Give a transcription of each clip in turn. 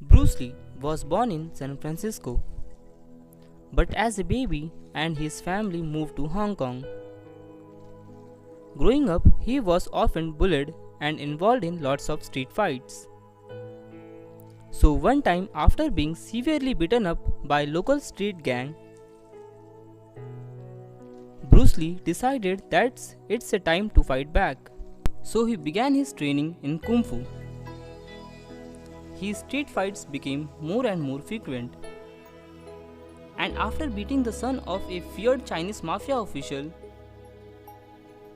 Bruce Lee was born in San Francisco, but as a baby and his family moved to Hong Kong. Growing up, he was often bullied and involved in lots of street fights. So one time after being severely beaten up by local street gang, Bruce Lee decided that it's a time to fight back. So he began his training in Kung Fu. His street fights became more and more frequent. And after beating the son of a feared Chinese mafia official,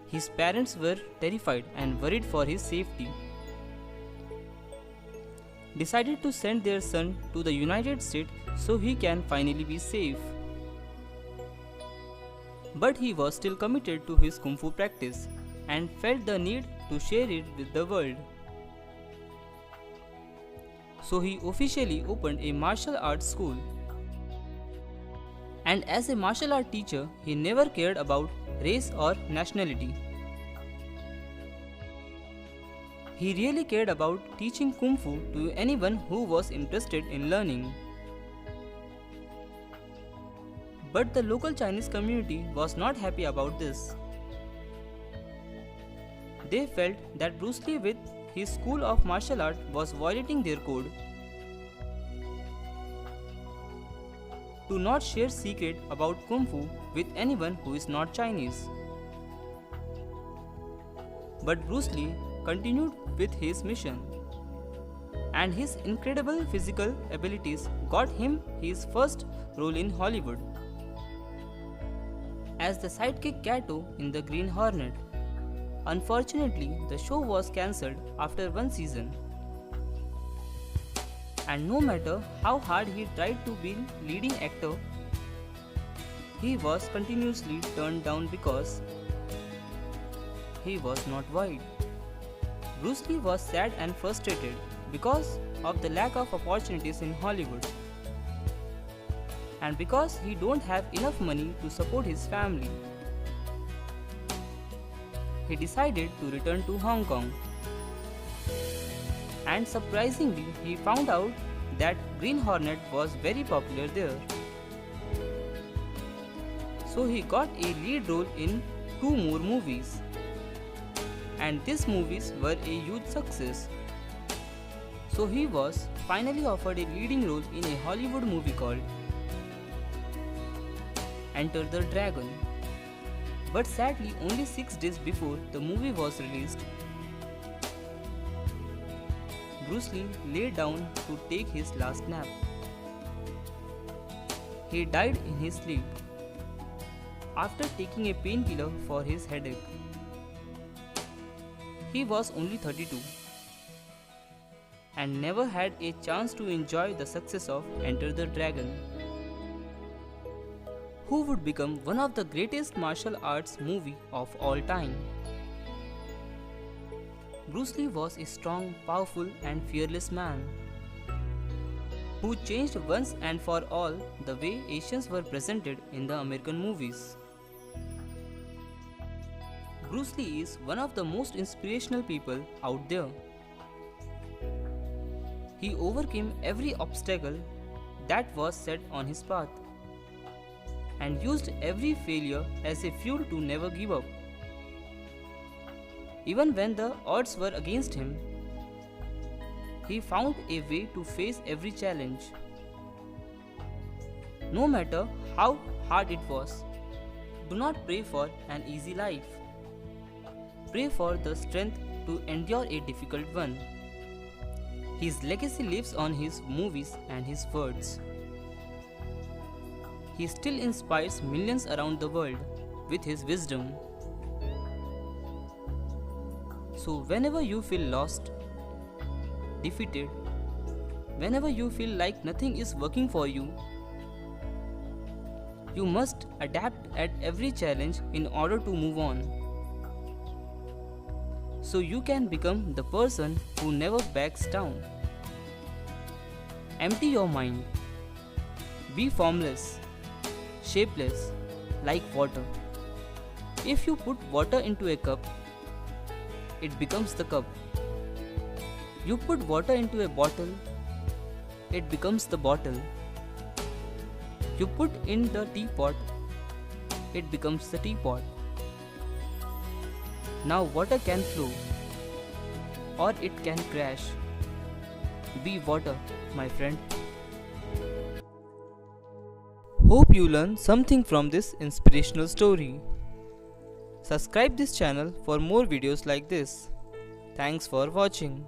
his parents were terrified and worried for his safety. Decided to send their son to the United States so he can finally be safe. But he was still committed to his Kung Fu practice and felt the need to share it with the world. So he officially opened a martial arts school. And as a martial art teacher, he never cared about race or nationality. He really cared about teaching Kung Fu to anyone who was interested in learning. But the local Chinese community was not happy about this. They felt that Bruce Lee with his school of martial art was violating their code. To not share secret about Kung Fu with anyone who is not Chinese. But Bruce Lee continued with his mission, and his incredible physical abilities got him his first role in Hollywood as the sidekick Kato in The Green Hornet. Unfortunately, the show was cancelled after one season. And no matter how hard he tried to be leading actor, he was continuously turned down because he was not white. Bruce Lee was sad and frustrated because of the lack of opportunities in Hollywood. And because he don't have enough money to support his family, he decided to return to Hong Kong. And surprisingly, he found out that Green Hornet was very popular there. So he got a lead role in 2 more movies. And these movies were a huge success. So he was finally offered a leading role in a Hollywood movie called Enter the Dragon. But sadly, only 6 days before the movie was released, Bruce Lee lay down to take his last nap. He died in his sleep after taking a painkiller for his headache. He was only 32 and never had a chance to enjoy the success of Enter the Dragon, who would become one of the greatest martial arts movie of all time. Bruce Lee was a strong, powerful and fearless man who changed once and for all the way Asians were presented in the American movies. Bruce Lee is one of the most inspirational people out there. He overcame every obstacle that was set on his path and used every failure as a fuel to never give up. Even when the odds were against him, he found a way to face every challenge. No matter how hard it was, do not pray for an easy life. Pray for the strength to endure a difficult one. His legacy lives on his movies and his words. He still inspires millions around the world with his wisdom. So whenever you feel lost, defeated, whenever you feel like nothing is working for you, you must adapt at every challenge in order to move on. So you can become the person who never backs down. Empty your mind. Be formless, shapeless, like water. If you put water into a cup, it becomes the cup. You put water into a bottle, it becomes the bottle. You put in the teapot, it becomes the teapot. Now water can flow or it can crash. Be water, my friend. Hope you learn something from this inspirational story. Subscribe this channel for more videos like this. Thanks for watching.